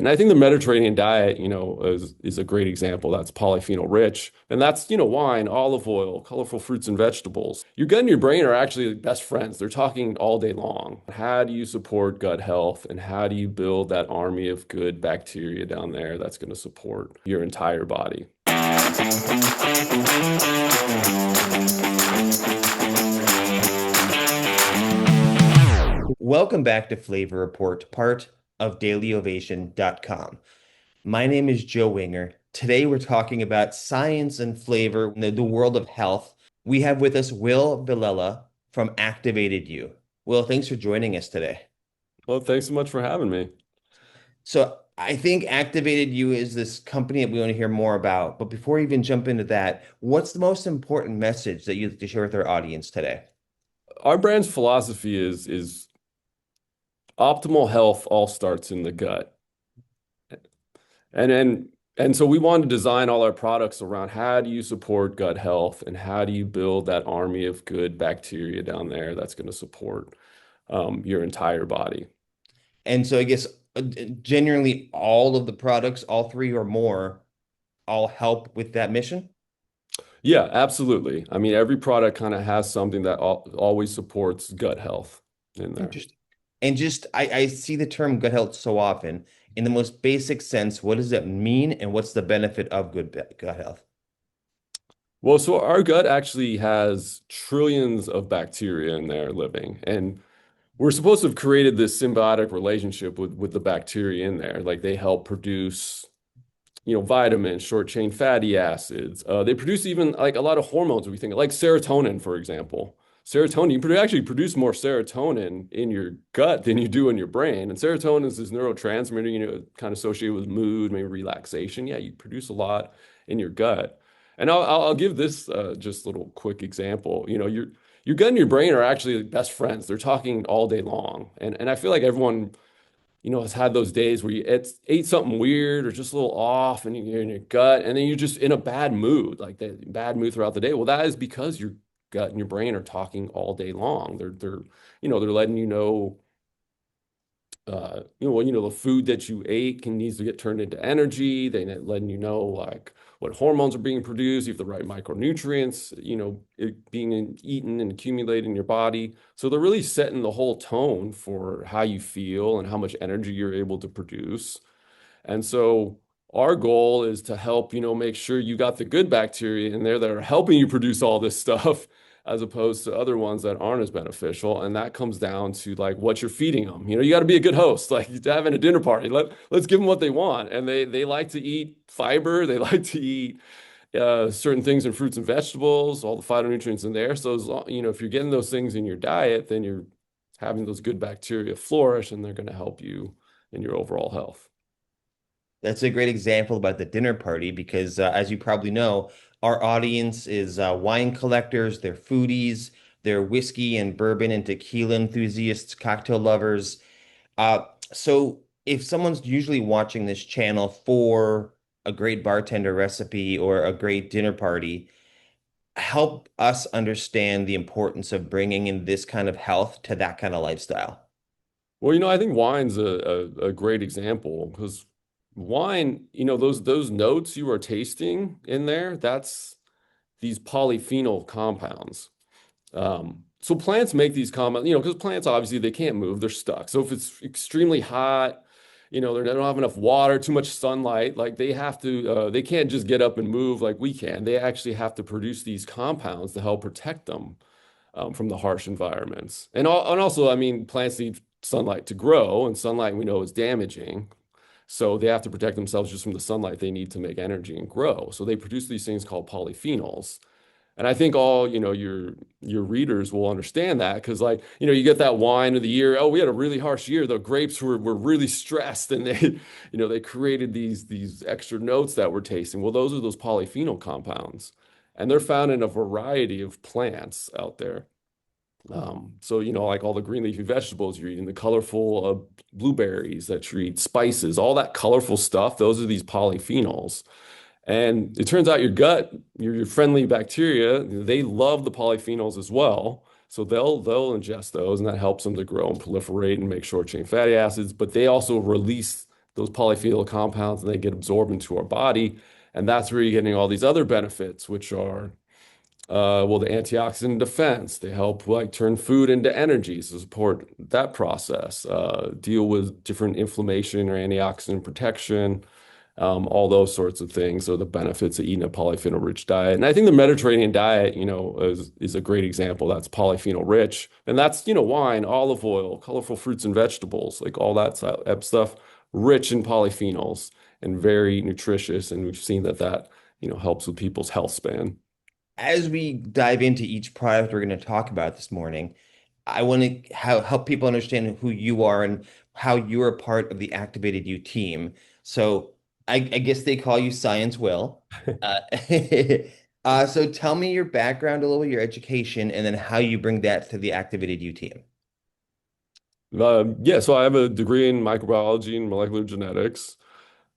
And I think the Mediterranean diet, is a great example. That's polyphenol rich. And that's, wine, olive oil, colorful fruits and vegetables. Your gut and your brain are actually best friends. They're talking all day long. How do you support gut health? And how do you build that army of good bacteria down there that's going to support your entire body? Welcome back to Flavor Report, part of dailyovation.com. My name is Joe Winger. Today we're talking about science and flavor in the world of health. We have with us Will Villella from Activated You. Will, thanks for joining us today. Well, thanks so much for having me. So I think Activated You is this company that we want to hear more about. But before we even jump into that, what's the most important message that you'd like to share with our audience today? Our brand's philosophy is optimal health all starts in the gut. And and and so we want to design all our products around how do you support gut health and how do you build that army of good bacteria down there that's going to support your entire body. And so I guess genuinely all of the products, all three or more, all help with that mission. Yeah, absolutely. I mean, every product kind of has something that always supports gut health in there. Interesting. And just I see the term gut health so often. In the most basic sense, what does that mean and what's the benefit of gut health? Well, so our gut actually has trillions of bacteria in there living, and we're supposed to have created this symbiotic relationship with the bacteria in there. Like they help produce, vitamins, short chain fatty acids. They produce even like a lot of hormones we think, like serotonin, for example. Serotonin, actually produce more serotonin in your gut than you do in your brain. And serotonin is this neurotransmitter, kind of associated with mood, maybe relaxation. Yeah, you produce a lot in your gut. And I'll give this just little quick example. Your gut and your brain are actually best friends. They're talking all day long. And I feel like everyone has had those days where you ate something weird or just a little off and you're in your gut, and then you're just in a bad mood, like the bad mood throughout the day. Well, that is because your gut and your brain are talking all day long. They're letting the food that you ate can needs to get turned into energy. They're letting you know like what hormones are being produced, if the right micronutrients, being eaten and accumulated in your body. So they're really setting the whole tone for how you feel and how much energy you're able to produce. And so our goal is to help, make sure you got the good bacteria in there that are helping you produce all this stuff, as opposed to other ones that aren't as beneficial. And that comes down to like what you're feeding them. You got to be a good host, like having a dinner party. Let's give them what they want. And they like to eat fiber. They like to eat certain things in fruits and vegetables, all the phytonutrients in there. So as long, if you're getting those things in your diet, then you're having those good bacteria flourish and they're going to help you in your overall health. That's a great example about the dinner party because, as you probably know, our audience is wine collectors, they're foodies, they're whiskey and bourbon and tequila enthusiasts, cocktail lovers. So if someone's usually watching this channel for a great bartender recipe or a great dinner party, help us understand the importance of bringing in this kind of health to that kind of lifestyle. Well, I think wine's a great example because wine, those notes you are tasting in there, that's these polyphenol compounds. So plants make these compounds, because plants obviously they can't move, they're stuck. So if it's extremely hot, they don't have enough water, too much sunlight, like they have to, they can't just get up and move like we can. They actually have to produce these compounds to help protect them from the harsh environments. And also, I mean, plants need sunlight to grow, and sunlight we know is damaging. So they have to protect themselves just from the sunlight they need to make energy and grow. So they produce these things called polyphenols. And I think all, your readers will understand that because like, you get that wine of the year. Oh, we had a really harsh year. The grapes were really stressed and they, they created these extra notes that we're tasting. Well, those are those polyphenol compounds. And they're found in a variety of plants out there. So, like all the green leafy vegetables you're eating, the colorful blueberries that you eat, spices, all that colorful stuff, those are these polyphenols. And it turns out your gut, your friendly bacteria, they love the polyphenols as well. So they'll ingest those, and that helps them to grow and proliferate and make short chain fatty acids. But they also release those polyphenol compounds and they get absorbed into our body. And that's where you're getting all these other benefits, which are well, the antioxidant defense. They help like turn food into energy, so support that process. Deal with different inflammation or antioxidant protection. All those sorts of things are the benefits of eating a polyphenol rich diet. And I think the Mediterranean diet, is a great example. That's polyphenol rich. And that's, wine, olive oil, colorful fruits and vegetables, like all that stuff, rich in polyphenols and very nutritious. And we've seen that helps with people's health span. As we dive into each product we're going to talk about this morning, I want to help people understand who you are and how you're a part of the Activated You team. So I guess they call you Science Will. Uh, so tell me your background a little, your education, and then how you bring that to the Activated You team. Yeah, so I have a degree in microbiology and molecular genetics.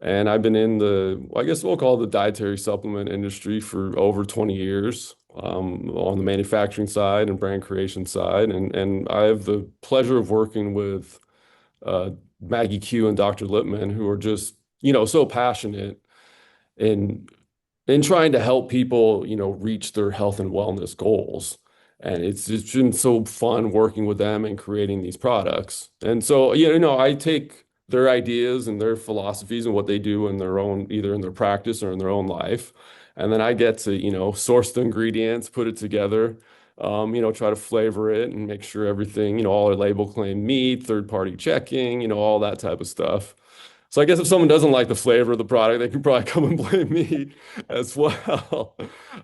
And I've been in I guess we'll call it the dietary supplement industry for over 20 years, on the manufacturing side and brand creation side. And I have the pleasure of working with uh, Maggie Q and Dr. Lipman, who are just, so passionate in trying to help people, reach their health and wellness goals. And it's been so fun working with them and creating these products. And so, I take their ideas and their philosophies and what they do in their own, either in their practice or in their own life. And then I get to, source the ingredients, put it together, try to flavor it and make sure everything, all our label claim meat, third party checking, all that type of stuff. So I guess if someone doesn't like the flavor of the product, they can probably come and blame me as well.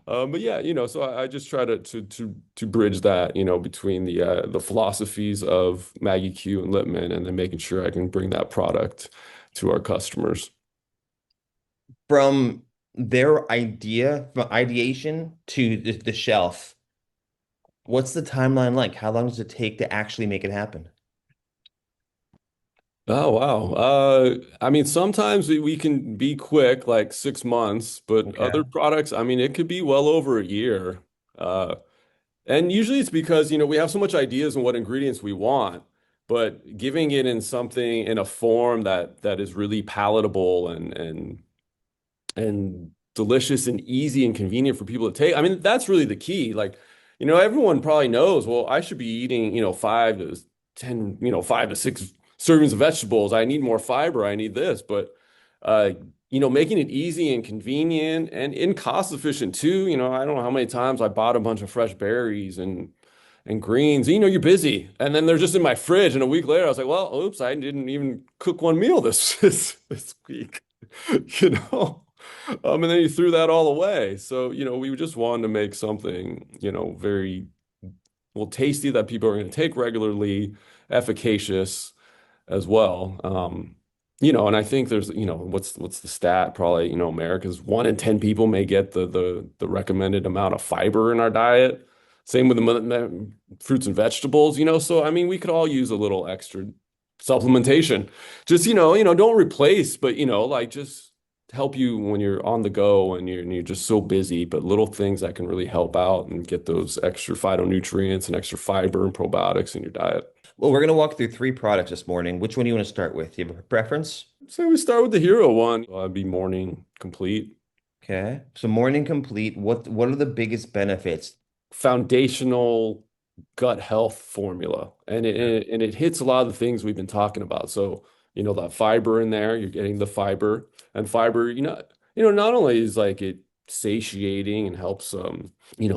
But yeah, so I just try to bridge that, between the philosophies of Maggie Q and Lipman, and then making sure I can bring that product to our customers. From their idea, from ideation to the shelf, what's the timeline like? How long does it take to actually make it happen? Oh wow. I mean, sometimes we can be quick, like 6 months, but Okay. other products, I mean, it could be well over a year. Uh, And usually it's because, we have so much ideas on what ingredients we want, but giving it in something in a form that is really palatable and delicious and easy and convenient for people to take. I mean, that's really the key. Like, everyone probably knows, well, I should be eating, 5 to 10, 5 to 6 servings of vegetables. I need more fiber. I need this. But, uh, making it easy and convenient and cost efficient too. I don't know how many times I bought a bunch of fresh berries and greens. You're busy. And then they're just in my fridge. And a week later, I was like, well, oops, I didn't even cook one meal this this week. you know. And then you threw that all away. So, we just wanted to make something, very well tasty that people are going to take regularly, efficacious as well. And I think there's, what's the stat? Probably, America's 1 in 10 people may get the recommended amount of fiber in our diet. Same with the fruits and vegetables, So I mean, we could all use a little extra supplementation. Just, don't replace, but like just help you when you're on the go and you're just so busy, but little things that can really help out and get those extra phytonutrients and extra fiber and probiotics in your diet. Well, we're going to walk through three products this morning. Which one do you want to start with? Do you have a preference? So we start with the hero one. I'd be morning complete. Okay. So morning complete. What are the biggest benefits? Foundational gut health formula. And it hits a lot of the things we've been talking about. So, that fiber in there, you're getting the fiber. And fiber, not only is like it satiating and helps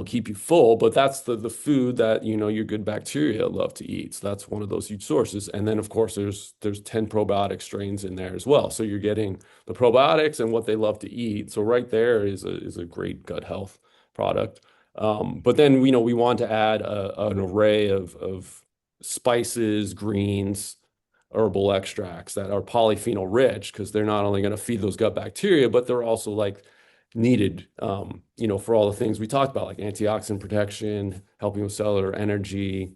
keep you full, but that's the food that, your good bacteria love to eat. So that's one of those huge sources. And then of course there's 10 probiotic strains in there as well. So you're getting the probiotics and what they love to eat. So right there is a great gut health product. But then, we want to add an array of spices, greens, herbal extracts that are polyphenol rich because they're not only going to feed those gut bacteria, but they're also like needed, for all the things we talked about, like antioxidant protection, helping with cellular energy,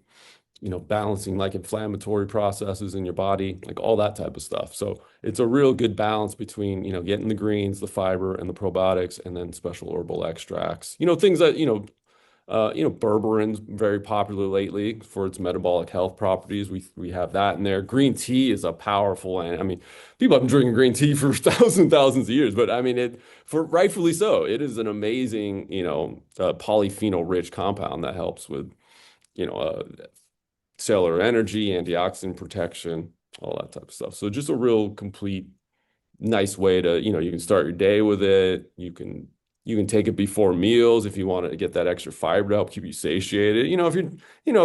balancing like inflammatory processes in your body, like all that type of stuff. So it's a real good balance between, getting the greens, the fiber, and the probiotics, and then special herbal extracts, things that, Berberin's very popular lately for its metabolic health properties. We have that in there. Green tea is a powerful, and I mean, people have been drinking green tea for thousands of years, but I mean it for rightfully so. It is an amazing, polyphenol rich compound that helps with, you know, uh, cellular energy, antioxidant protection, all that type of stuff. So just a real complete nice way to, you can start your day with it. You can take it before meals if you want to get that extra fiber to help keep you satiated. If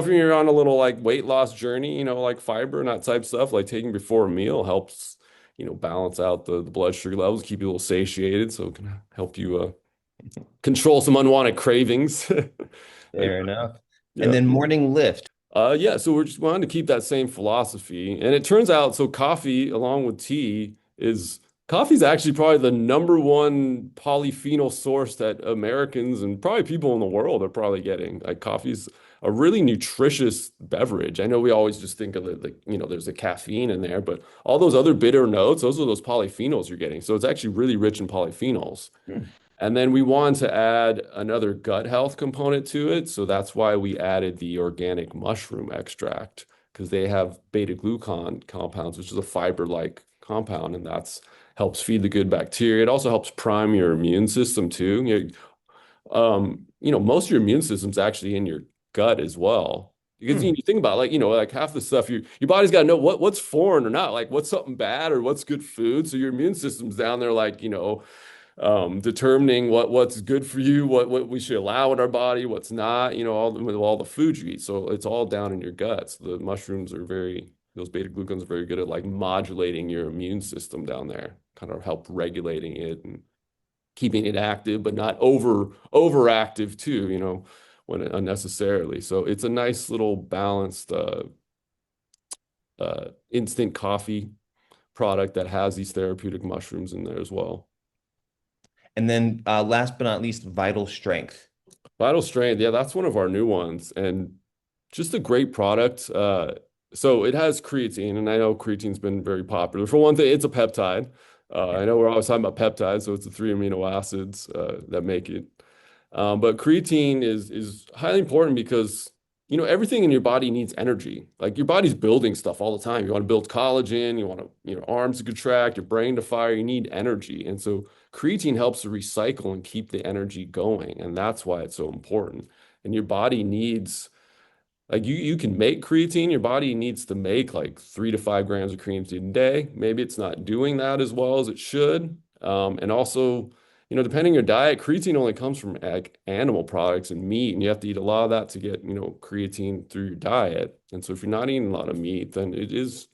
you're on a little like weight loss journey, like fiber and that type of stuff, like taking before a meal helps, balance out the blood sugar levels, keep you a little satiated, so it can help you control some unwanted cravings. And, Fair enough. And yeah. then morning lift. Yeah, so we're just wanting to keep that same philosophy. And it turns out, so coffee, along with tea, coffee's actually probably the number one polyphenol source that Americans and probably people in the world are probably getting. Like coffee's a really nutritious beverage. I know we always just think of it like, there's a caffeine in there, but all those other bitter notes, those are those polyphenols you're getting. So it's actually really rich in polyphenols. Hmm. And then we wanted to add another gut health component to it. So that's why we added the organic mushroom extract, because they have beta glucan compounds, which is a fiber-like compound, and that's helps feed the good bacteria. It also helps prime your immune system too. Most of your immune system's actually in your gut as well. Because Hmm. you think about like half the stuff your body's got to know what's foreign or not, like what's something bad or what's good food. So your immune system's down there like, determining what's good for you, what we should allow in our body, what's not, all the food you eat. So it's all down in your guts. The mushrooms are those beta glucans are very good at like modulating your immune system down there, kind of help regulating it and keeping it active, but not overactive too, when unnecessarily. So it's a nice little balanced instant coffee product that has these therapeutic mushrooms in there as well. And then last but not least, vital strength. Vital Strength, yeah, that's one of our new ones, and just a great product. So it has creatine, and I know creatine's been very popular. For one thing, it's a peptide. I know we're always talking about peptides, so it's the three amino acids that make it. But creatine is highly important because everything in your body needs energy. Like your body's building stuff all the time. You want to build collagen, you want arms to contract, your brain to fire. You need energy, and so creatine helps to recycle and keep the energy going, and that's why it's so important. And your body needs like you can make creatine, your body needs to make like 3 to 5 grams of creatine a day. Maybe it's not doing that as well as it should. And also, depending on your diet, creatine only comes from like animal products and meat, and you have to eat a lot of that to get, creatine through your diet. And so if you're not eating a lot of meat, then it is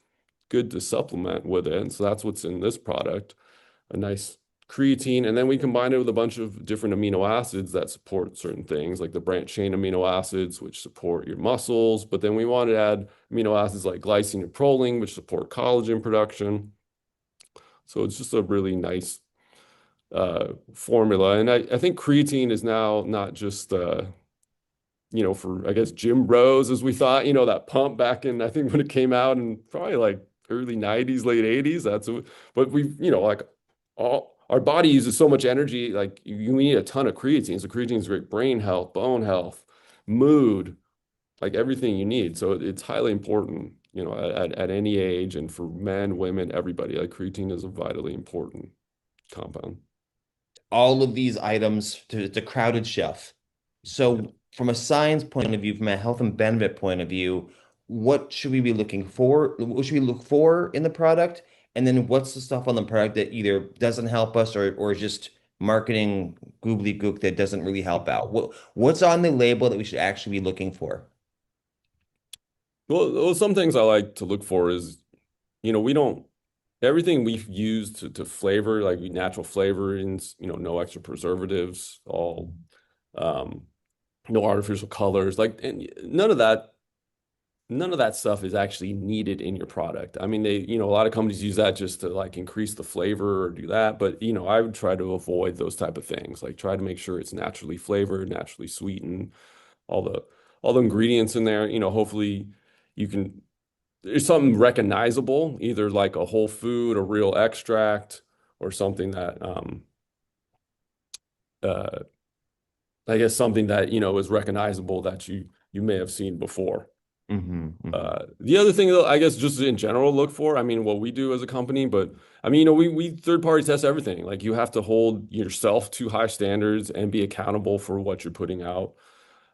good to supplement with it. And so that's what's in this product, a nice creatine, and then we combine it with a bunch of different amino acids that support certain things, like the branch chain amino acids, which support your muscles. But then we want to add amino acids like glycine and proline, which support collagen production. So it's just a really nice formula. And I think creatine is now not just for I guess gym bros as we thought, that pump back in I think when it came out in probably like early 90s, late 80s. But like all our body uses so much energy, like you need a ton of creatine. So creatine is great brain health, bone health, mood, like everything you need. So it's highly important, at any age and for men, women, everybody. Like creatine is a vitally important compound. All of these items to it's a crowded shelf. Yeah. So, from a science point of view, from a health and benefit point of view, what should we be looking for? What should we look for in the product? And then what's the stuff on the product that either doesn't help us or is just marketing gobbledygook that doesn't really help out? What's on the label that we should actually be looking for? Well, some things I like to look for is, we don't everything we've used to flavor, like natural flavorings, no extra preservatives, all um, no artificial colors, like and none of that stuff is actually needed in your product. I mean, a lot of companies use that just to like increase the flavor or do that, but I would try to avoid those type of things. Like try to make sure it's naturally flavored, naturally sweetened, all the all the ingredients in there, hopefully you can there's something recognizable, either like a whole food, a real extract, or something that uh, I guess something that, is recognizable that you may have seen before. Hmm. Hmm. The other thing, though, I guess just in general, look for, I mean, what we do as a company, but I mean, we third party test everything. Like you have to hold yourself to high standards and be accountable for what you're putting out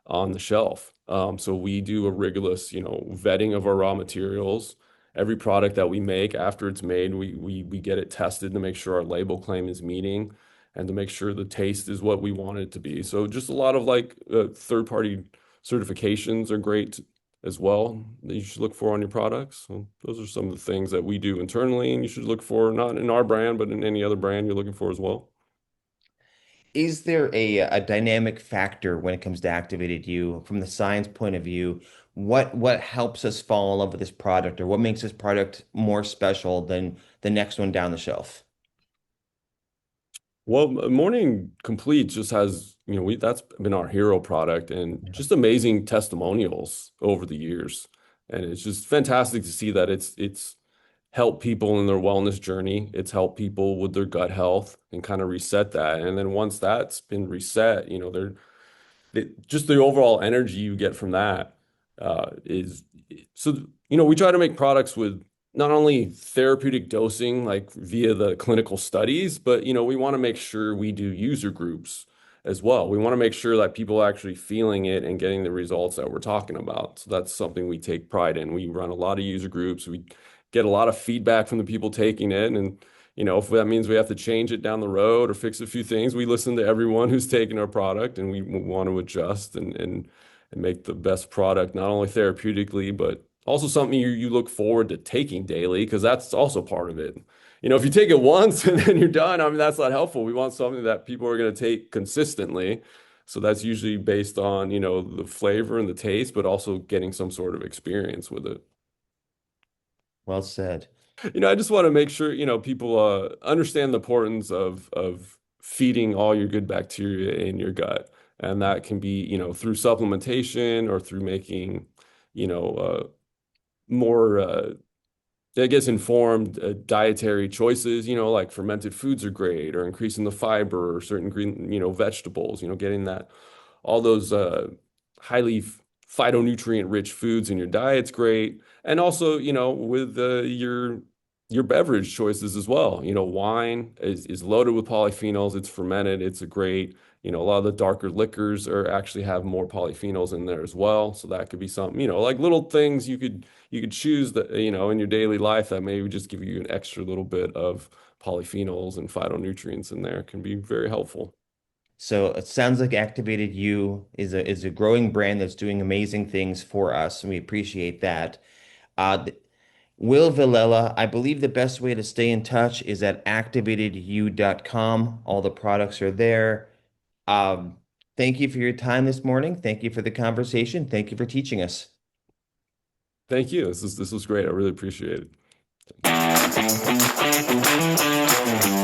on the shelf. So we do a rigorous, vetting of our raw materials. Every product that we make after it's made, we get it tested to make sure our label claim is meeting and to make sure the taste is what we want it to be. So just a lot of like third party certifications are great as well that you should look for on your products. So those are some of the things that we do internally, and you should look for not in our brand, but in any other brand you're looking for as well. Is there a dynamic factor when it comes to activated U from the science point of view? What helps us fall in love with this product, or what makes this product more special than the next one down the shelf? Well, Morning Complete just has, that's been our hero product and just amazing testimonials over the years. And it's just fantastic to see that it's helped people in their wellness journey. It's helped people with their gut health and kind of reset that. And then once that's been reset, just the overall energy you get from that is so we try to make products with not only therapeutic dosing like via the clinical studies, but we want to make sure we do user groups as well. We want to make sure that people are actually feeling it and getting the results that we're talking about. So that's something we take pride in. We run a lot of user groups. We get a lot of feedback from the people taking it, and if that means we have to change it down the road or fix a few things, we listen to everyone who's taken our product and we want to adjust and make the best product, not only therapeutically, but also something you look forward to taking daily, because that's also part of it. If you take it once and then you're done, I mean, that's not helpful. We want something that people are going to take consistently. So that's usually based on, the flavor and the taste, but also getting some sort of experience with it. Well said. I just want to make sure, people understand the importance of feeding all your good bacteria in your gut. And that can be, through supplementation or through making, more I guess informed dietary choices, like fermented foods are great, or increasing the fiber or certain green, vegetables, getting that all those highly phytonutrient rich foods in your diet's great. And also, with your beverage choices as well. Wine is loaded with polyphenols, it's fermented, it's a great, a lot of the darker liquors are actually have more polyphenols in there as well. So that could be something, like little things you could choose that, in your daily life that maybe just give you an extra little bit of polyphenols and phytonutrients in there can be very helpful. So it sounds like Activated U is a growing brand that's doing amazing things for us, and we appreciate that. Th- Will Villella, I believe the best way to stay in touch is at activatedu.com. All the products are there. Um, Thank you for your time this morning. Thank you for the conversation. Thank you for teaching us. Thank you. This was great. I really appreciate it.